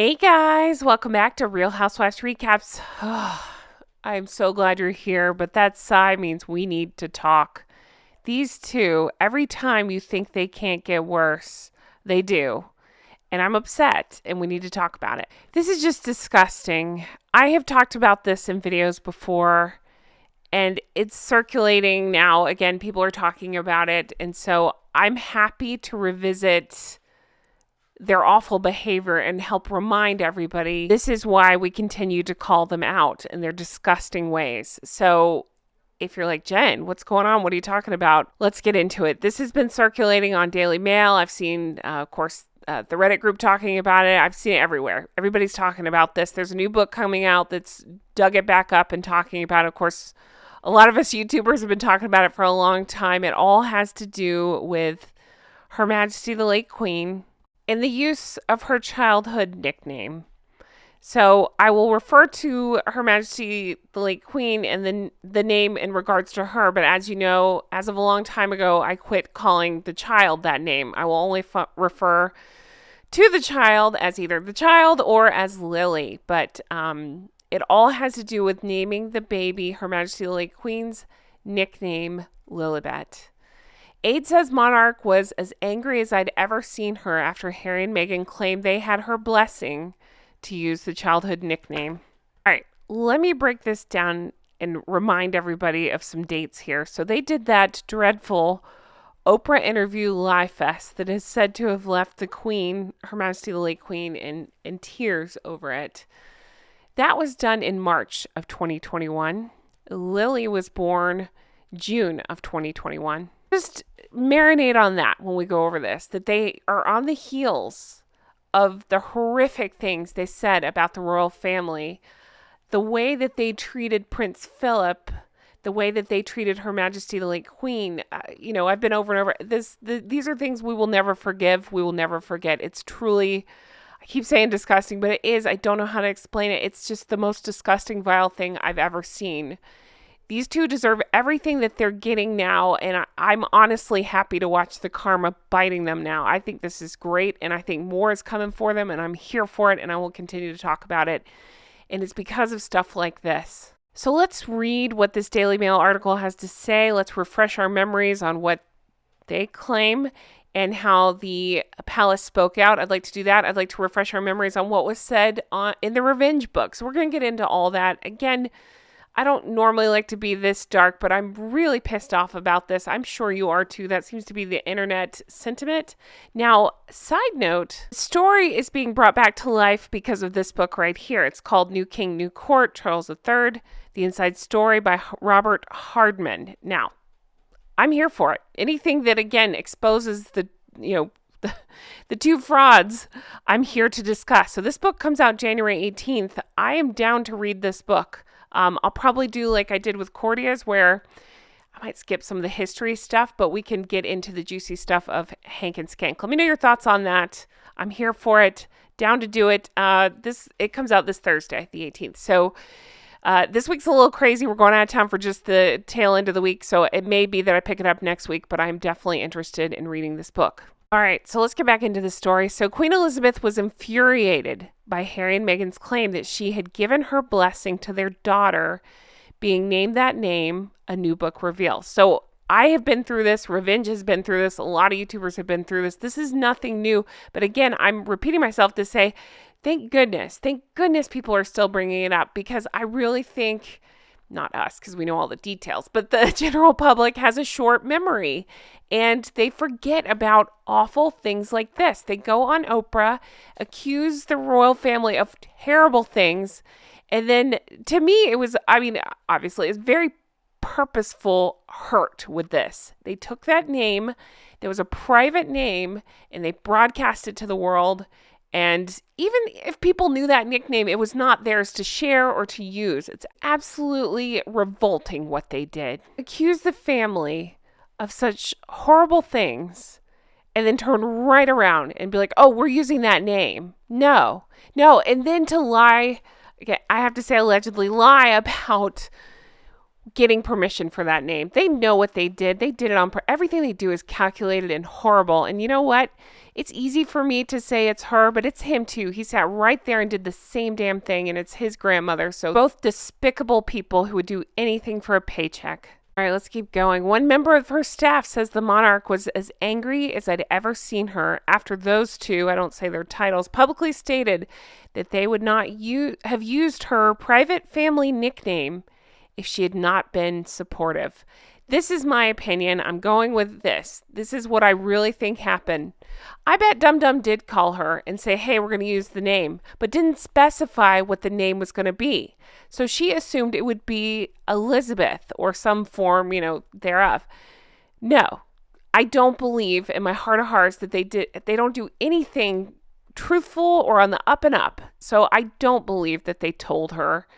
Hey guys, welcome back to Real Housewives Recaps. I'm so glad you're here, but that sigh means we need to talk. These two, every time you think they can't get worse, they do. And I'm upset, and we need to talk about it. This is just disgusting. I have talked about this in videos before, and it's circulating now. Again, people are talking about it, and so I'm happy to revisit their awful behavior and help remind everybody this is why we continue to call them out in their disgusting ways. So if you're like, Jen, what's going on? What are you talking about? Let's get into it. This has been circulating on Daily Mail. I've seen, of course, the Reddit group talking about it. I've seen it everywhere. Everybody's talking about this. There's a new book coming out that's dug it back up and talking about it. Of course, a lot of us YouTubers have been talking about it for a long time. It all has to do with Her Majesty the late Queen and the use of her childhood nickname. So I will refer to Her Majesty the late Queen and then the name in regards to her. But as you know, as of a long time ago, I quit calling the child that name. I will only refer to the child as either the child or as Lily. But it all has to do with naming the baby Her Majesty the late Queen's nickname Lilibet. Aide says Monarch was as angry as I'd ever seen her after Harry and Meghan claimed they had her blessing to use the childhood nickname. All right, let me break this down and remind everybody of some dates here. So they did that dreadful Oprah interview live fest that is said to have left the Queen, Her Majesty the late Queen, in tears over it. That was done in March of 2021. Lily was born June of 2021. Just marinate on that when we go over this, that they are on the heels of the horrific things they said about the royal family, the way that they treated Prince Philip, the way that they treated Her Majesty the late Queen. I've been over and over. These are things we will never forgive. We will never forget. It's truly, I keep saying disgusting, but it is. I don't know how to explain it. It's just the most disgusting, vile thing I've ever seen. These two deserve everything that they're getting now, and I'm honestly happy to watch the karma biting them now. I think this is great, and I think more is coming for them, and I'm here for it, and I will continue to talk about it. And it's because of stuff like this. So let's read what this Daily Mail article has to say. Let's refresh our memories on what they claim and how the palace spoke out. I'd like to do that. I'd like to refresh our memories on what was said in the revenge book. So we're going to get into all that. Again, I don't normally like to be this dark, but I'm really pissed off about this. I'm sure you are too. That seems to be the internet sentiment. Now, side note, the story is being brought back to life because of this book right here. It's called New King, New Court, Charles III, The Inside Story by Robert Hardman. Now, I'm here for it. Anything that, again, exposes the two frauds, I'm here to discuss. So this book comes out January 18th. I am down to read this book. I'll probably do like I did with Cordia's, where I might skip some of the history stuff, but we can get into the juicy stuff of Hank and Skank. Let me know your thoughts on that. I'm here for it. Down to do it. It comes out this Thursday, the 18th. So this week's a little crazy. We're going out of town for just the tail end of the week, so it may be that I pick it up next week, but I'm definitely interested in reading this book. All right, so let's get back into the story. So Queen Elizabeth was infuriated by Harry and Meghan's claim that she had given her blessing to their daughter being named that name, a new book reveals. So I have been through this. Revenge has been through this. A lot of YouTubers have been through this. This is nothing new. But again, I'm repeating myself to say, thank goodness people are still bringing it up, because I really think, not us, because we know all the details, but the general public has a short memory and they forget about awful things like this. They go on Oprah, accuse the royal family of terrible things. And then to me, it was, obviously it's very purposeful hurt with this. They took that name, there was a private name, and they broadcast it to the world. And even if people knew that nickname, it was not theirs to share or to use. It's absolutely revolting what they did. Accuse the family of such horrible things and then turn right around and be like, oh, we're using that name. No. And then to lie, again, I have to say allegedly lie about getting permission for that name. They know what they did. They did it on everything they do is calculated and horrible. And you know what? It's easy for me to say it's her, but it's him too. He sat right there and did the same damn thing, and it's his grandmother. So both despicable people who would do anything for a paycheck. All right, let's keep going. One member of her staff says the monarch was as angry as I'd ever seen her after those two, I don't say their titles, publicly stated that they would not have used her private family nickname if she had not been supportive. This is my opinion. I'm going with this. This is what I really think happened. I bet Dum Dum did call her and say, hey, we're going to use the name, but didn't specify what the name was going to be. So she assumed it would be Elizabeth or some form, thereof. No, I don't believe in my heart of hearts that they don't do anything truthful or on the up and up. So I don't believe that they told her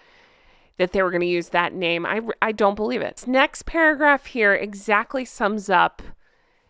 that they were going to use that name. I don't believe it. This next paragraph here exactly sums up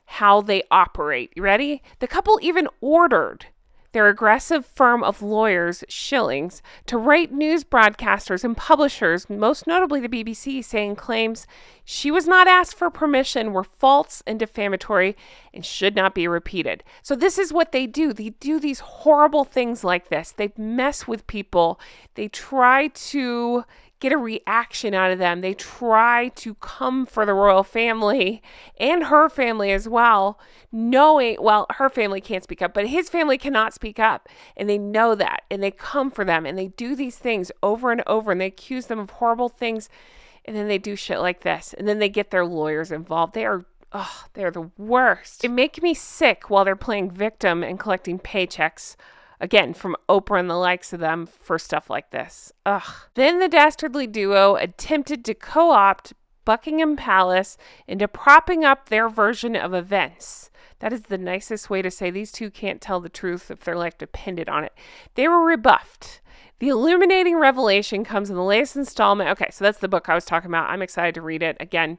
how they operate. You ready? The couple even ordered their aggressive firm of lawyers, Shillings, to write news broadcasters and publishers, most notably the BBC, saying claims she was not asked for permission were false and defamatory and should not be repeated. So this is what they do. They do these horrible things like this. They mess with people. They try to get a reaction out of them. They try to come for the royal family and her family as well, knowing, well, her family can't speak up, but his family cannot speak up. And they know that. And they come for them. And they do these things over and over. And they accuse them of horrible things. And then they do shit like this. And then they get their lawyers involved. They're the worst. It makes me sick while they're playing victim and collecting paychecks. Again, from Oprah and the likes of them for stuff like this. Ugh. Then the dastardly duo attempted to co-opt Buckingham Palace into propping up their version of events. That is the nicest way to say these two can't tell the truth if their life depended on it. They were rebuffed. The illuminating revelation comes in the latest installment. Okay, so that's the book I was talking about. I'm excited to read it. Again,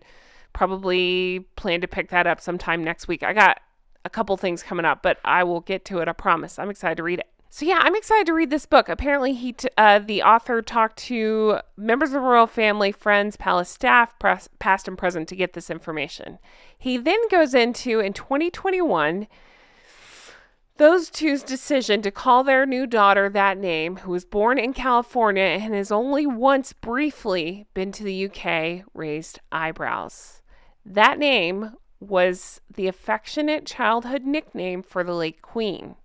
probably plan to pick that up sometime next week. I got a couple things coming up, but I will get to it, I promise. I'm excited to read it. So yeah, I'm excited to read this book. Apparently, the author talked to members of the royal family, friends, palace staff, past and present, to get this information. He then goes into, in 2021, those two's decision to call their new daughter that name, who was born in California and has only once briefly been to the UK, raised eyebrows. That name was the affectionate childhood nickname for the late Queen.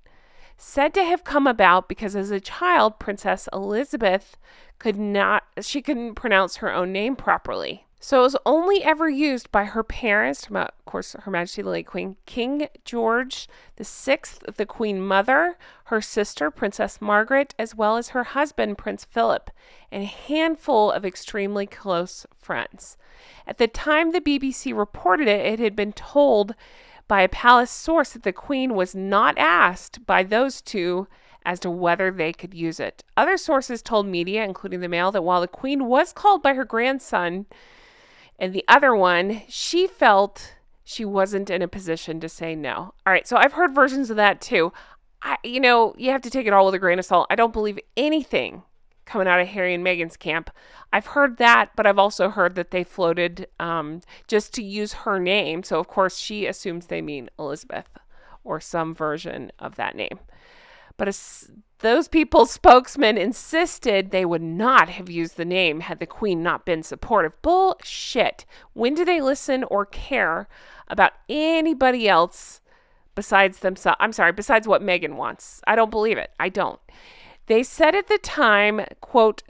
Said to have come about because as a child, Princess Elizabeth couldn't pronounce her own name properly. So it was only ever used by her parents, of course, Her Majesty the late Queen, King George VI, the Queen Mother, her sister, Princess Margaret, as well as her husband, Prince Philip, and a handful of extremely close friends. At the time the BBC reported it, it had been told by a palace source that the Queen was not asked by those two as to whether they could use it. Other sources told media, including the Mail, that while the Queen was called by her grandson and the other one, she felt she wasn't in a position to say no. All right, so I've heard versions of that too. You have to take it all with a grain of salt. I don't believe anything coming out of Harry and Meghan's camp. I've heard that, but I've also heard that they floated just to use her name. So, of course, she assumes they mean Elizabeth or some version of that name. But those people's spokesman insisted they would not have used the name had the Queen not been supportive. Bullshit. When do they listen or care about anybody else besides themselves? I'm sorry, besides what Meghan wants. I don't believe it. I don't. They said at the time, quote,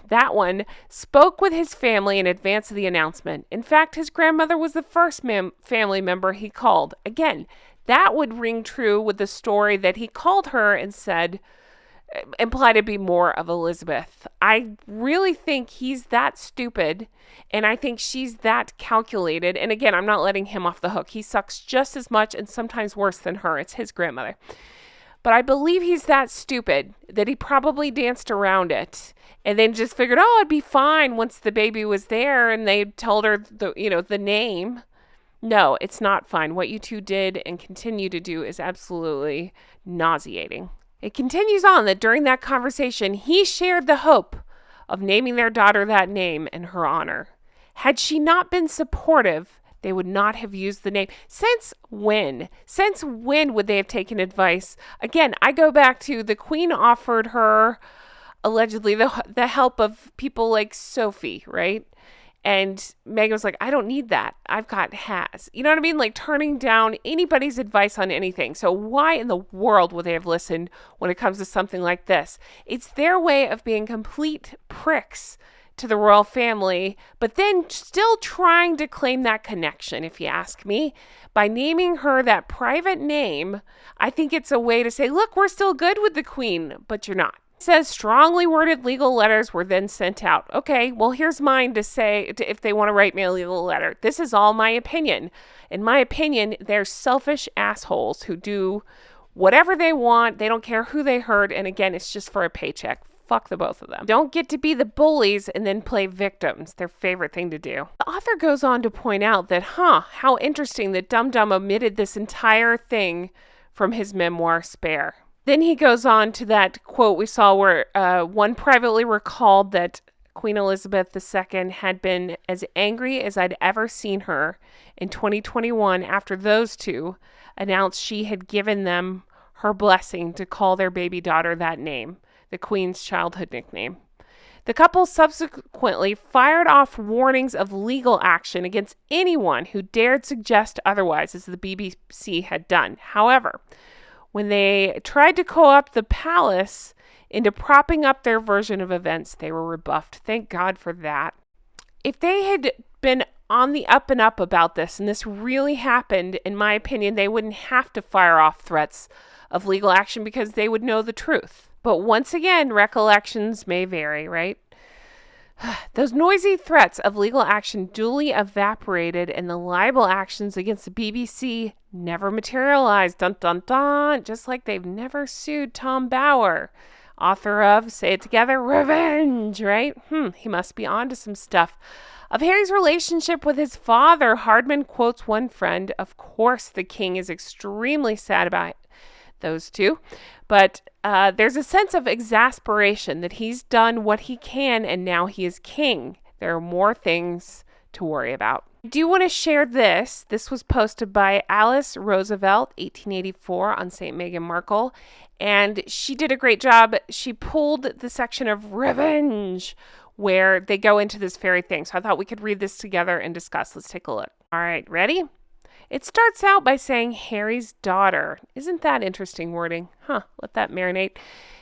that one spoke with his family in advance of the announcement. In fact, his grandmother was the first family member he called. Again, that would ring true with the story that he called her and said, implied to be more of Elizabeth. I really think he's that stupid, and I think she's that calculated. And again, I'm not letting him off the hook. He sucks just as much and sometimes worse than her. It's his grandmother. But I believe he's that stupid that he probably danced around it and then just figured, oh, it'd be fine once the baby was there and they told her the name. No, it's not fine. What you two did and continue to do is absolutely nauseating. It continues on that during that conversation, he shared the hope of naming their daughter that name in her honor. Had she not been supportive, they would not have used the name. Since when? Since when would they have taken advice? Again, I go back to the Queen offered her allegedly the help of people like Sophie, right? And Meghan was like, I don't need that. I've got Has. You know what I mean? Like turning down anybody's advice on anything. So why in the world would they have listened when it comes to something like this? It's their way of being complete pricks to the royal family, but then still trying to claim that connection, if you ask me. By naming her that private name, I think it's a way to say, look, we're still good with the Queen, but you're not. It says strongly worded legal letters were then sent out. Okay, well, here's mine to say if they want to write me a legal letter. This is all my opinion. In my opinion, they're selfish assholes who do whatever they want. They don't care who they hurt. And again, it's just for a paycheck. Fuck the both of them. Don't get to be the bullies and then play victims. Their favorite thing to do. The author goes on to point out that, how interesting that Dum Dum omitted this entire thing from his memoir, Spare. Then he goes on to that quote we saw where one privately recalled that Queen Elizabeth II had been as angry as I'd ever seen her in 2021 after those two announced she had given them her blessing to call their baby daughter that name, the Queen's childhood nickname. The couple subsequently fired off warnings of legal action against anyone who dared suggest otherwise, as the BBC had done. However, when they tried to co-opt the palace into propping up their version of events, they were rebuffed. Thank God for that. If they had been on the up and up about this, and this really happened, in my opinion, they wouldn't have to fire off threats of legal action because they would know the truth. But once again, recollections may vary, right? Those noisy threats of legal action duly evaporated, and the libel actions against the BBC never materialized. Dun dun dun. Just like they've never sued Tom Bower, author of, say it together, Revenge, right? He must be onto some stuff. Of Harry's relationship with his father, Hardman quotes one friend, of course the king is extremely sad about those two, but there's a sense of exasperation that he's done what he can and now he is king. There are more things to worry about. I do want to share this. This was posted by Alice Roosevelt, 1884, on St. Meghan Markle, and she did a great job. She pulled the section of Revenge where they go into this very thing. So I thought we could read this together and discuss. Let's take a look. All right, ready? It starts out by saying Harry's daughter. Isn't that interesting wording? Let that marinate.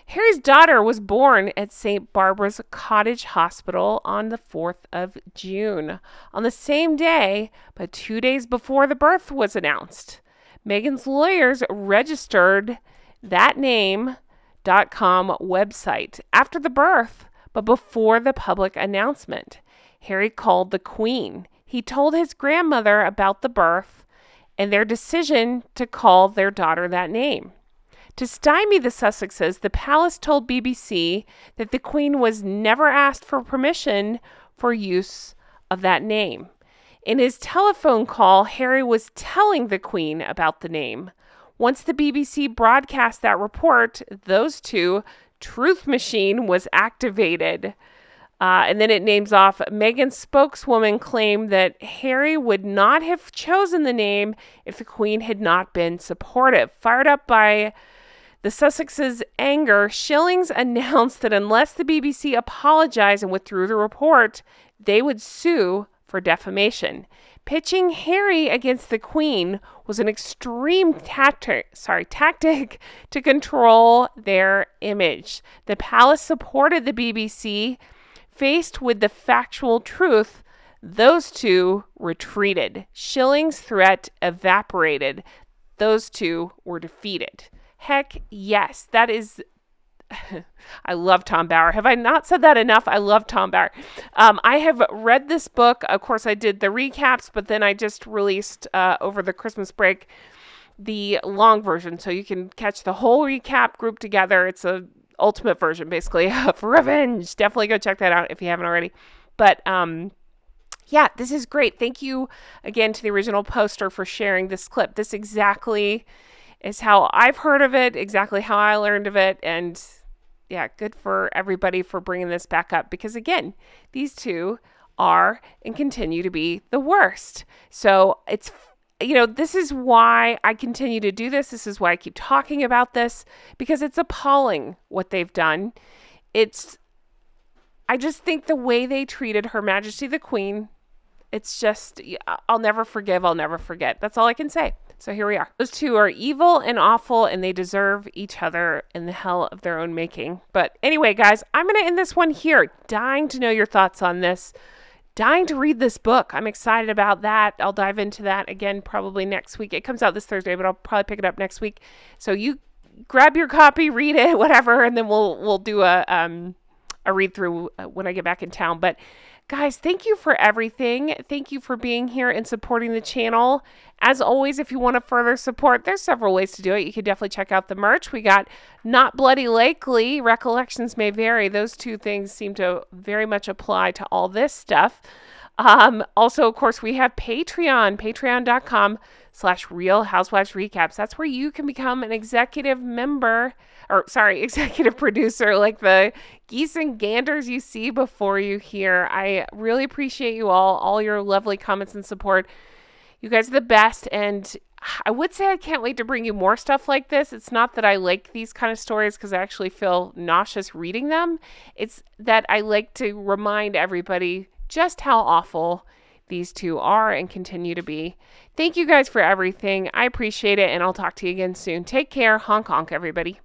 Harry's daughter was born at St. Barbara's Cottage Hospital on the 4th of June. On the same day, but 2 days before the birth was announced. Meghan's lawyers registered that name.com website after the birth, but before the public announcement. Harry called the Queen. He told his grandmother about the birth and their decision to call their daughter that name. To stymie the Sussexes, the palace told BBC that the Queen was never asked for permission for use of that name. In his telephone call, Harry was telling the Queen about the name. Once the BBC broadcast that report, those two, Truth Machine was activated. And then it names off, Meghan's spokeswoman claimed that Harry would not have chosen the name if the Queen had not been supportive. Fired up by the Sussexes' anger, Shillings announced that unless the BBC apologized and withdrew the report, they would sue for defamation. Pitching Harry against the Queen was an extreme tactic to control their image. The palace supported the BBC. Faced with the factual truth, those two retreated. Shillings' threat evaporated. Those two were defeated. Heck yes, that is... I love Tom Bower. Have I not said that enough? I love Tom Bower. I have read this book. Of course, I did the recaps, but then I just released over the Christmas break the long version. So you can catch the whole recap group together. It's a ultimate version, basically, of Revenge. Definitely go check that out if you haven't already. But yeah, this is great. Thank you again to the original poster for sharing this clip. This exactly is how I've heard of it, exactly how I learned of it, and yeah, good for everybody for bringing this back up, because again, these two are and continue to be the worst. So it's, this is why I continue to do this. This is why I keep talking about this, because it's appalling what they've done. I just think the way they treated Her Majesty the Queen, it's just, I'll never forgive, I'll never forget. That's all I can say. So here we are. Those two are evil and awful, and they deserve each other in the hell of their own making. But anyway, guys, I'm going to end this one here. Dying to know your thoughts on this. Dying to read this book. I'm excited about that. I'll dive into that again probably next week. It comes out this Thursday, but I'll probably pick it up next week. So you grab your copy, read it, whatever, and then we'll do a read through when I get back in town. But guys, thank you for everything. Thank you for being here and supporting the channel. As always, if you want to further support, there's several ways to do it. You can definitely check out the merch. We got Not Bloody Likely, Recollections May Vary. Those two things seem to very much apply to all this stuff. Also, of course, we have Patreon, patreon.com/Real Housewives Recaps. That's where you can become an executive producer, like the geese and ganders you see before you here. I really appreciate you all your lovely comments and support. You guys are the best, and I would say I can't wait to bring you more stuff like this. It's not that I like these kind of stories because I actually feel nauseous reading them. It's that I like to remind everybody just how awful these two are and continue to be. Thank you guys for everything. I appreciate it, and I'll talk to you again soon. Take care. Honk, honk, everybody.